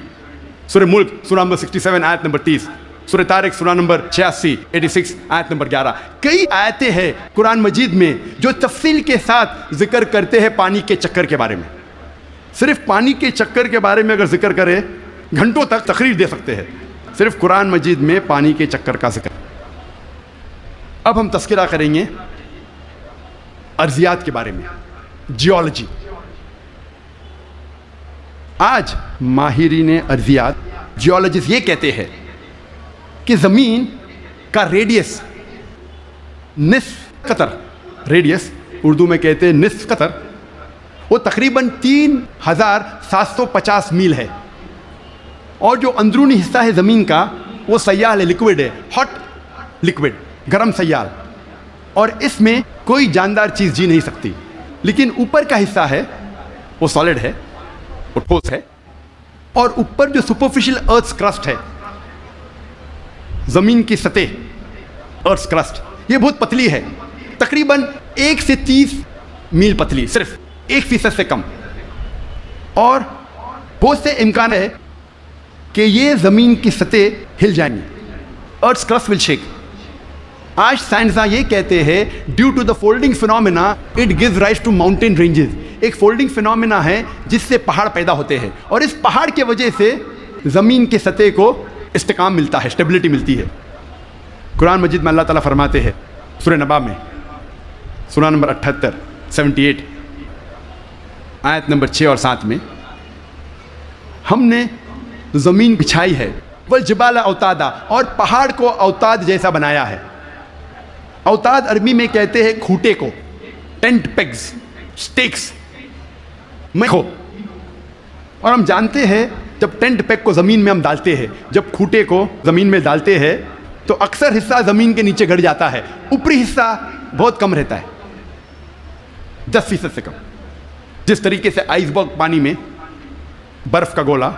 سورہ ملک سورہ نمبر 67 آیت نمبر 30، سورہ طارق سورہ نمبر 86 آیت نمبر 11. کئی آیتیں ہیں قرآن مجید میں جو تفصیل کے ساتھ ذکر کرتے ہیں پانی کے چکر کے بارے میں. صرف پانی کے چکر کے بارے میں اگر ذکر کرے گھنٹوں تک تقریر دے سکتے ہیں، صرف قرآن مجید میں پانی کے چکر کا ذکر. اب ہم تذکرہ کریں گے ارضیات کے بارے میں، جیولوجی. آج ماہرین ارضیات جیولوجسٹ یہ کہتے ہیں کہ زمین کا ریڈیس نصف قطر، ریڈیس اردو میں کہتے ہیں نصف قطر، وہ تقریباً 3750 میل ہے. اور جو اندرونی حصہ ہے زمین کا وہ سیال ہے، لکوڈ ہے، ہاٹ لکوڈ، گرم سیال، اور اس میں کوئی جاندار چیز جی نہیں سکتی. لیکن اوپر کا حصہ ہے وہ سالڈ ہے، وہ ٹھوس ہے. اور اوپر جو سپرفیشل ارتھس کرسٹ ہے، زمین کی سطح، ارتھس کرسٹ، یہ بہت پتلی ہے، تقریباً 1 سے 30 میل پتلی، صرف 1% سے کم. اور بہت سے امکان ہے کہ یہ زمین کی سطح ہل جائیں گی، ارتھس کرسٹ ول شیک. آج سائنسداں یہ کہتے ہیں due to the folding phenomena it gives rise to mountain ranges. ایک فولڈنگ فنومینا ہے جس سے پہاڑ پیدا ہوتے ہیں، اور اس پہاڑ کی وجہ سے زمین کی سطح کو استحکام ملتا ہے، اسٹیبلٹی ملتی ہے. قرآن مجید میں اللہ تعالیٰ فرماتے ہیں سورہ نبا میں، سورہ نمبر 78 آیت نمبر 6 اور 7 میں، ہم نے زمین بچھائی ہے، والجبال اوتادا، اور پہاڑ کو اوتاد جیسا بنایا ہے. اوتاد عربی میں کہتے ہیں کھوٹے کو، ٹینٹ پیگز، سٹیکس میں ہو. اور ہم جانتے ہیں جب ٹینٹ پیگ کو زمین میں ہم ڈالتے ہیں، جب کھوٹے کو زمین میں ڈالتے ہیں تو اکثر حصہ زمین کے نیچے گڑ جاتا ہے، اوپری حصہ بہت کم رہتا ہے، 10% سے کم. جس طریقے سے آئس برگ پانی میں، برف کا گولا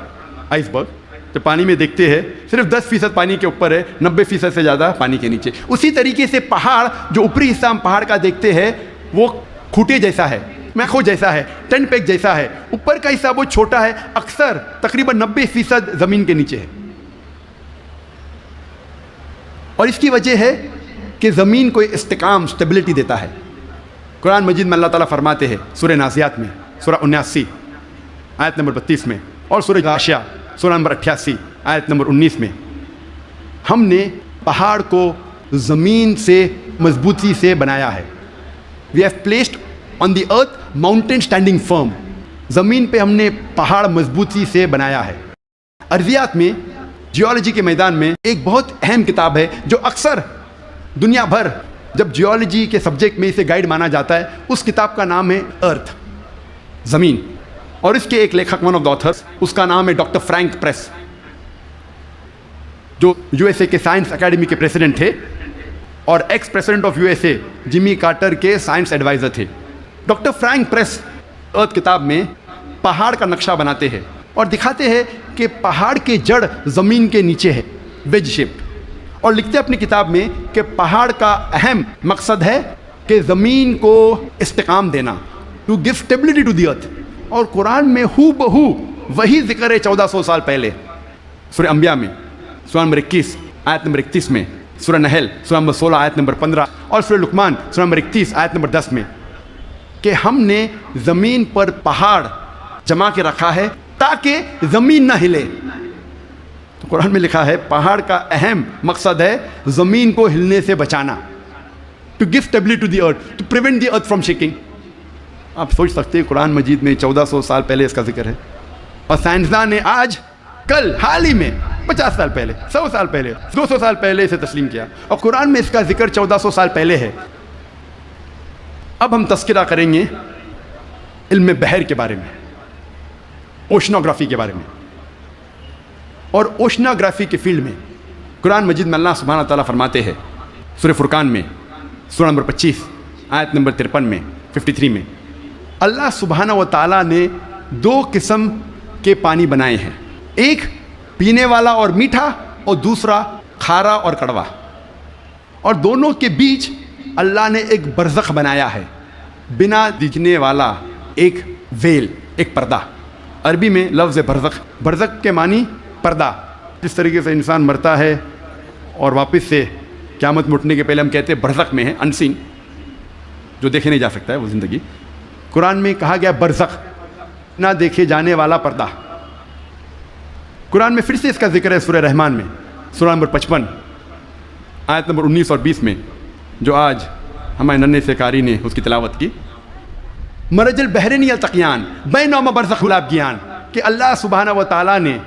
آئس برگ جو پانی میں دیکھتے ہیں صرف 10% پانی کے اوپر ہے، 90% سے زیادہ پانی کے نیچے. اسی طریقے سے پہاڑ، جو اوپری حصہ ہم پہاڑ کا دیکھتے ہیں وہ کھوٹے جیسا ہے، میخو جیسا ہے، ٹینٹ پیگ جیسا ہے. اوپر کا حصہ بہت چھوٹا ہے، اکثر تقریباً 90% زمین کے نیچے ہے. اور اس کی وجہ ہے کہ زمین کو استحکام، اسٹیبلٹی دیتا ہے. قرآن مجید میں اللہ تعالیٰ فرماتے ہیں سورہ نازعات میں، سورہ 79 آیت نمبر 32 میں، اور سورہ غاشیہ سورہ نمبر 88 آیت نمبر 19 میں، ہم نے پہاڑ کو زمین سے مضبوطی سے بنایا ہے. We have placed on the earth mountain standing firm. زمین پہ ہم نے پہاڑ مضبوطی سے بنایا ہے. ارضیات میں، جیولوجی کے میدان میں ایک بہت اہم کتاب ہے جو اکثر دنیا بھر جب جیولوجی کے سبجیکٹ میں اسے گائیڈ مانا جاتا ہے، اس کتاب کا نام ہے ارتھ، زمین. اور اس کے ایک لیکھک، ون آف دا آتھرس، اس کا نام ہے ڈاکٹر فرینک پریس، جو USA کے سائنس اکیڈمی کے پریزیڈنٹ تھے. اور ex president of USA Jimmy Carter کے سائنس ایڈوائزر تھے. ڈاکٹر فرینک پریس ارتھ کتاب میں پہاڑ کا نقشہ بناتے ہیں اور دکھاتے ہیں کہ پہاڑ کے جڑ زمین کے نیچے ہے ویج شیپڈ, اور لکھتے ہیں اپنی کتاب میں کہ پہاڑ کا اہم مقصد ہے کہ زمین کو استحکام دینا, to give stability to the earth. اور قرآن میں ہو بہو وہی ذکر ہے 1400 سال پہلے سورہ انبیاء میں سورہ نمبر 21 آیت نمبر 31 میں, سورہ نحل سورہ نمبر 16 آیت نمبر 15 اور سورہ لقمان سورہ نمبر 31 آیت نمبر 10 میں, کہ ہم نے زمین پر پہاڑ جمع کے رکھا ہے تاکہ زمین نہ ہلے. تو قرآن میں لکھا ہے پہاڑ کا اہم مقصد ہے زمین کو ہلنے سے بچانا, to give stability to the earth, to prevent the earth from shaking. آپ سوچ سکتے ہیں قرآن مجید میں 1400 سال پہلے اس کا ذکر ہے, اور سائنسداں نے آج کل حال ہی میں 50 سال پہلے 100 سال پہلے 200 سال پہلے اسے تسلیم کیا, اور قرآن میں اس کا ذکر 1400 سال پہلے ہے. اب ہم تذکرہ کریں گے علم بحر کے بارے میں, اوشنوگرافی کے بارے میں. اور اوشنوگرافی کے فیلڈ میں قرآن مجید میں اللہ سبحانہ تعالیٰ فرماتے ہیں سورہ فرقان میں سورہ نمبر 25 آیت نمبر 53 میں 53 میں, اللہ سبحانہ و تعالیٰ نے 2 قسم کے پانی بنائے ہیں, ایک پینے والا اور میٹھا اور دوسرا کھارا اور کڑوا, اور دونوں کے بیچ اللہ نے ایک برزخ بنایا ہے, بنا دکھنے والا ایک ویل, ایک پردہ. عربی میں لفظ برزخ, برزخ کے معنی پردہ. جس طریقے سے انسان مرتا ہے اور واپس سے قیامت مٹنے کے پہلے ہم کہتے ہیں برزخ میں ہے, انسین, جو دیکھے نہیں جا سکتا ہے وہ زندگی. قرآن میں کہا گیا برزخ, نہ دیکھے جانے والا پردہ. قرآن میں پھر سے اس کا ذکر ہے سورہ رحمان میں سورہ نمبر 55 آیت نمبر 19 اور 20 میں, جو آج ہمارے ننھے سے قاری نے اس کی تلاوت کی. مرج البحرین یلتقیان بینہما برزخ الابغیان, کہ اللہ سبحانہ و تعالیٰ نے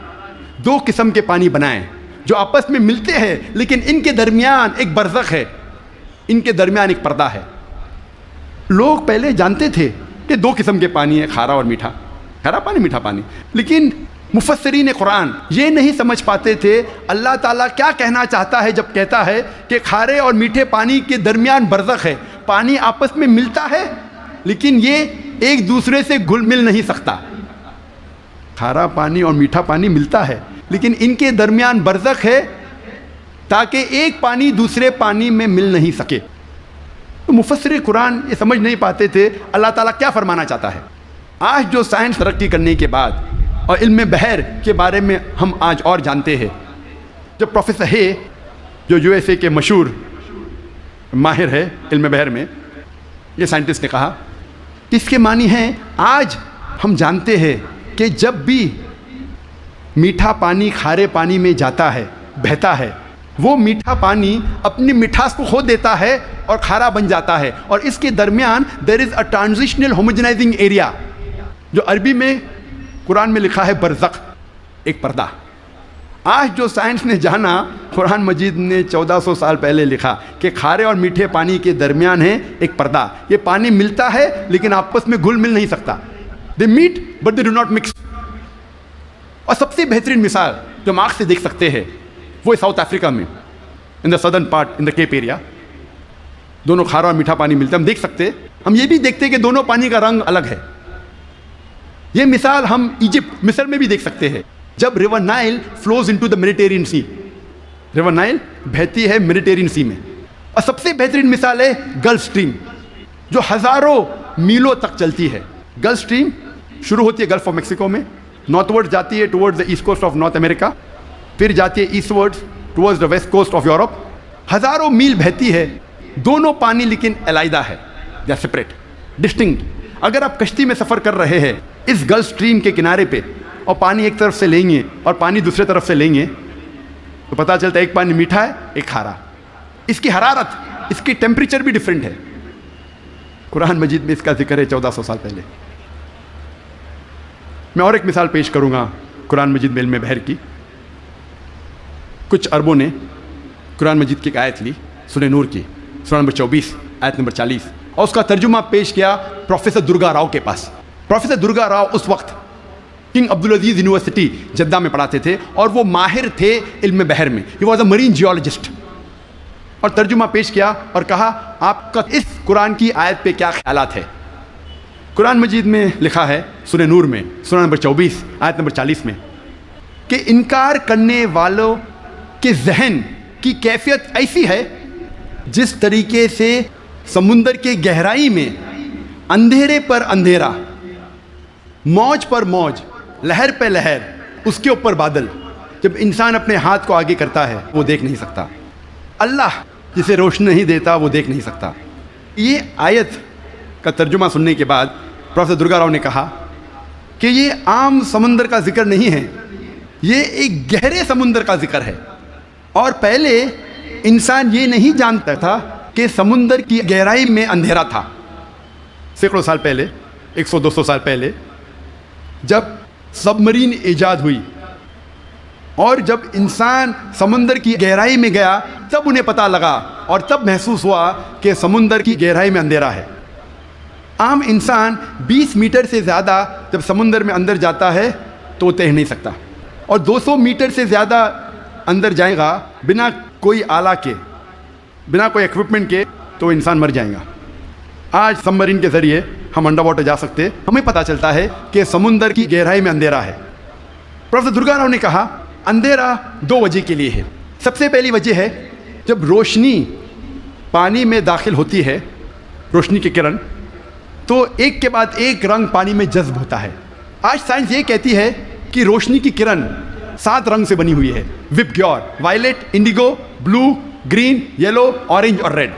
2 قسم کے پانی بنائے جو آپس میں ملتے ہیں, لیکن ان کے درمیان ایک برزخ ہے, ان کے درمیان ایک پردہ ہے. لوگ پہلے جانتے تھے کہ 2 قسم کے پانی ہیں, کھارا اور میٹھا, کھارا پانی میٹھا پانی, لیکن مفسرین قرآن یہ نہیں سمجھ پاتے تھے اللہ تعالیٰ کیا کہنا چاہتا ہے جب کہتا ہے کہ کھارے اور میٹھے پانی کے درمیان برزخ ہے. پانی آپس میں ملتا ہے لیکن یہ ایک دوسرے سے گھل مل نہیں سکتا. کھارا پانی اور میٹھا پانی ملتا ہے لیکن ان کے درمیان برزخ ہے تاکہ ایک پانی دوسرے پانی میں مل نہیں سکے. تو مفسر قرآن یہ سمجھ نہیں پاتے تھے اللہ تعالیٰ کیا فرمانا چاہتا ہے. آج جو سائنس ترقی کرنے کے بعد اور علم بحر کے بارے میں ہم آج اور جانتے ہیں, جب پروفیسر ہے جو USA کے مشہور ماہر ہے علم بحر میں, یہ سائنٹسٹ نے کہا اس کے معنی ہیں آج ہم جانتے ہیں کہ جب بھی میٹھا پانی کھارے پانی میں جاتا ہے, بہتا ہے, وہ میٹھا پانی اپنی مٹھاس کو کھو دیتا ہے اور کھارا بن جاتا ہے, اور اس کے درمیان دیر از اے ٹرانزیشنل ہوموجنائزنگ ایریا, جو عربی میں قرآن میں لکھا ہے برزخ, ایک پردہ. آج جو سائنس نے جانا, قرآن مجید نے 1400 سال پہلے لکھا کہ کھارے اور میٹھے پانی کے درمیان ہے ایک پردہ. یہ پانی ملتا ہے لیکن آپس میں گھل مل نہیں سکتا. They meet but they do not mix. اور سب سے بہترین مثال جو ہم آنکھ سے دیکھ سکتے ہیں وہ ساؤتھ افریقہ میں in the southern part in the Cape area, دونوں کھارا اور میٹھا پانی ملتا ہے. ہم دیکھ سکتے ہیں, ہم یہ بھی دیکھتے ہیں کہ دونوں پانی کا رنگ الگ ہے. یہ مثال ہم ایجپٹ مصر میں بھی دیکھ سکتے ہیں, جب river Nile flows into the Mediterranean sea, river Nile بہتی ہے میڈیٹرینین سی میں. اور سب سے بہترین مثال ہے گلف اسٹریم, جو ہزاروں میلوں تک چلتی ہے. گلف اسٹریم شروع ہوتی ہے گلف آف میکسیکو میں, نارتھ ورڈ جاتی ہے towards the east coast of North America, پھر جاتی ہے eastward towards the west coast of Europe. ہزاروں میل بہتی ہے, دونوں پانی لیکن علیحدہ ہے, دے آر سپریٹ, ڈسٹنکٹ. اگر آپ کشتی میں سفر کر رہے ہیں اس گلف اسٹریم کے کنارے پہ اور پانی ایک طرف سے لیں گے اور پانی دوسرے طرف سے لیں گے تو پتہ چلتا ہے ایک پانی میٹھا ہے ایک کھارا. اس کی حرارت, اس کی ٹیمپریچر بھی ڈفرینٹ ہے. قرآن مجید میں اس کا ذکر ہے 1400 سال پہلے. میں اور ایک مثال پیش کروں گا قرآن مجید میں علم بحر کی. کچھ عربوں نے قرآن مجید کی ایک آیت لی سورہ نور کی, سورہ نمبر 24 آیت نمبر 40, اور اس کا ترجمہ پیش کیا پروفیسر درگا راؤ کے پاس. پروفیسر درگا راؤ اس وقت کنگ عبدالعزیز یونیورسٹی جدہ میں پڑھاتے تھے اور وہ ماہر تھے علم بحر میں. He was a Marine geologist. اور ترجمہ پیش کیا اور کہا آپ کا اس قرآن کی آیت پہ کیا خیالات ہے۔ قرآن مجید میں لکھا ہے سورہ نور میں سورہ نمبر 24 آیت نمبر 40 میں کہ انکار کرنے والوں کے ذہن کی کیفیت ایسی ہے جس طریقے سے سمندر کے گہرائی میں اندھیرے پر اندھیرا، موج پر موج، لہر پہ لہر، اس کے اوپر بادل، جب انسان اپنے ہاتھ کو آگے کرتا ہے وہ دیکھ نہیں سکتا۔ اللہ جسے روشنی نہیں دیتا وہ دیکھ نہیں سکتا۔ یہ آیت کا ترجمہ سننے کے بعد پروفیسر درگا راؤ نے کہا کہ یہ عام سمندر کا ذکر نہیں ہے، یہ ایک گہرے سمندر کا ذکر ہے۔ اور پہلے انسان یہ نہیں جانتا تھا کہ سمندر کی گہرائی میں اندھیرا تھا۔ سینکڑوں سال پہلے، 100-200 سال پہلے جب سب مرین ایجاد ہوئی اور جب انسان سمندر کی گہرائی میں گیا تب انہیں پتہ لگا اور تب محسوس ہوا کہ سمندر کی گہرائی میں اندھیرا ہے۔ عام انسان 20 میٹر سے زیادہ جب سمندر میں اندر جاتا ہے تو وہ تیر نہیں سکتا، اور 200 میٹر سے زیادہ اندر جائے گا بنا کوئی آلہ کے، بنا کوئی ایکوپمنٹ کے، تو انسان مر جائے گا۔ آج سب مرین کے ذریعے ہم انڈر واٹر جا سکتے، ہمیں پتہ چلتا ہے کہ سمندر کی گہرائی میں اندھیرا ہے۔ پروفیسر درگا راؤ نے کہا اندھیرا 2 وجہ کے لیے ہے۔ سب سے پہلی وجہ ہے جب روشنی پانی میں داخل ہوتی ہے، روشنی کی کرن، تو ایک کے بعد ایک رنگ پانی میں جذب ہوتا ہے۔ آج سائنس یہ کہتی ہے کہ روشنی کی کرن 7 رنگ سے بنی ہوئی ہے، وپ گیور، وائلٹ، انڈیگو، بلو، گرین، یلو، اورنج اور ریڈ۔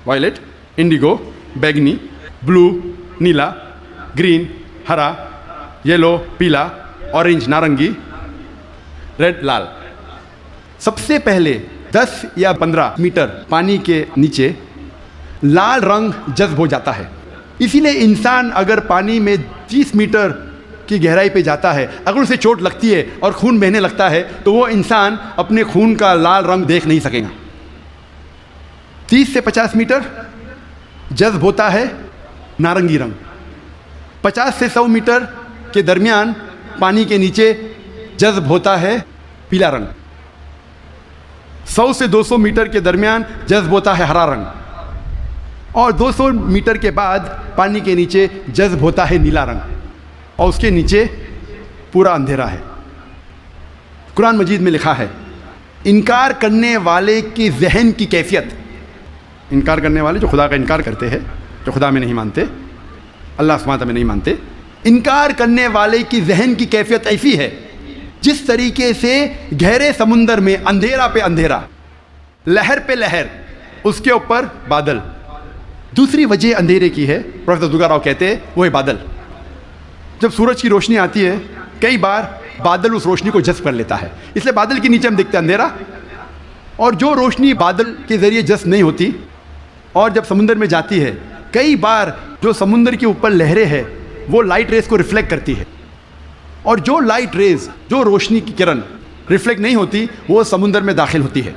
وائلٹ، انڈیگو، بیگنی، بلو، نیلا، گرین، ہرا، یلو، پیلا، اورنج، نارنگی، ریڈ، لال۔ سب سے پہلے 10 یا 15 میٹر پانی کے نیچے لال رنگ جذب ہو جاتا ہے، اسی لیے انسان اگر پانی میں 30 میٹر کی گہرائی پہ جاتا ہے، اگر اسے چوٹ لگتی ہے اور خون بہنے لگتا ہے تو وہ انسان اپنے خون کا لال رنگ دیکھ نہیں سکے گا۔ 30 سے 50 میٹر جذب ہوتا ہے نارنگی رنگ، 50 سے 100 میٹر کے درمیان پانی کے نیچے جذب ہوتا ہے پیلا رنگ، 100 سے 200 میٹر کے درمیان جذب ہوتا ہے ہرا رنگ، اور 200 میٹر کے بعد پانی کے نیچے جذب ہوتا ہے نیلا رنگ، اور اس کے نیچے پورا اندھیرا ہے۔ قرآن مجید میں لکھا ہے انکار کرنے والے کی ذہن کی کیفیت، انکار کرنے والے جو خدا کا انکار کرتے ہیں، جو خدا میں نہیں مانتے، اللہ سبحانہ وتعالیٰ میں نہیں مانتے، انکار کرنے والے کی ذہن کی کیفیت ایسی ہے جس طریقے سے گہرے سمندر میں اندھیرا پہ اندھیرا، لہر پہ لہر، اس کے اوپر بادل۔ دوسری وجہ اندھیرے کی ہے، پروفیسر درگا راؤ کہتے ہیں وہ ہے بادل۔ جب سورج کی روشنی آتی ہے کئی بار بادل اس روشنی کو جذب کر لیتا ہے، اس لیے بادل کے نیچے ہم دیکھتے ہیں اندھیرا، اور جو روشنی بادل کے ذریعے جذب نہیں ہوتی اور جب سمندر میں جاتی ہے، کئی بار جو سمندر کے اوپر لہریں ہیں وہ لائٹ ریز کو ریفلیکٹ کرتی ہے، اور جو لائٹ ریز، جو روشنی کی کرن ریفلیکٹ نہیں ہوتی وہ سمندر میں داخل ہوتی ہے،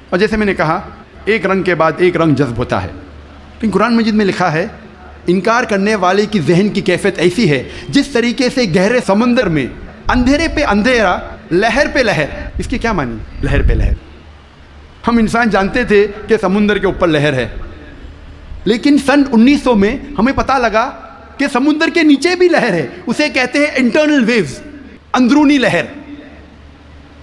اور جیسے میں نے کہا ایک رنگ کے بعد ایک رنگ جذب ہوتا ہے۔ لیکن قرآن مجید میں لکھا ہے انکار کرنے والے کی ذہن کی کیفیت ایسی ہے جس طریقے سے گہرے سمندر میں اندھیرے پہ اندھیرا، لہر پہ لہر۔ اس کی کیا معنی؟ لہر پہ لہر۔ ہم انسان جانتے تھے کہ سمندر کے اوپر لہر ہے، لیکن سن 1900 میں ہمیں پتہ لگا کہ سمندر کے نیچے بھی لہر ہے، اسے کہتے ہیں انٹرنل ویوز، اندرونی لہر،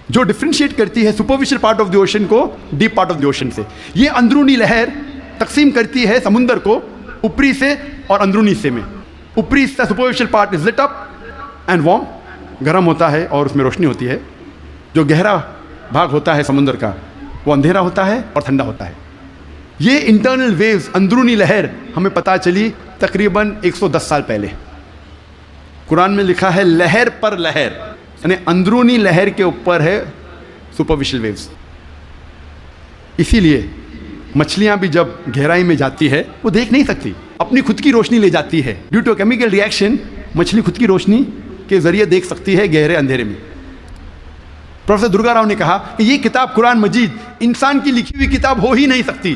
جو ڈفرینشیٹ کرتی ہے superficial part of the ocean کو deep part of the ocean سے۔ یہ اندرونی لہر تقسیم کرتی ہے سمندر کو اوپری سے اور اندرونی حصے میں۔ اوپری حصہ superficial part is lit up and warm, گرم ہوتا ہے اور اس میں روشنی ہوتی ہے۔ جو گہرا بھاگ ہوتا ہے سمندر کا وہ اندھیرا ہوتا ہے اور ٹھنڈا ہوتا ہے۔ یہ انٹرنل ویوز، اندرونی لہر، ہمیں پتہ چلی تقریباً 110 سال پہلے۔ قرآن میں لکھا ہے لہر پر لہر، یعنی اندرونی لہر کے اوپر ہے سپرفیشل ویوز۔ اسی لیے مچھلیاں بھی جب گہرائی میں جاتی ہے وہ دیکھ نہیں سکتی، اپنی خود کی روشنی لے جاتی ہے، due to chemical reaction مچھلی خود کی روشنی کے ذریعے دیکھ سکتی ہے گہرے اندھیرے میں۔ پروفیسر درگا راؤ نے کہا کہ یہ کتاب قرآن مجید انسان کی لکھی ہوئی کتاب ہو ہی نہیں سکتی،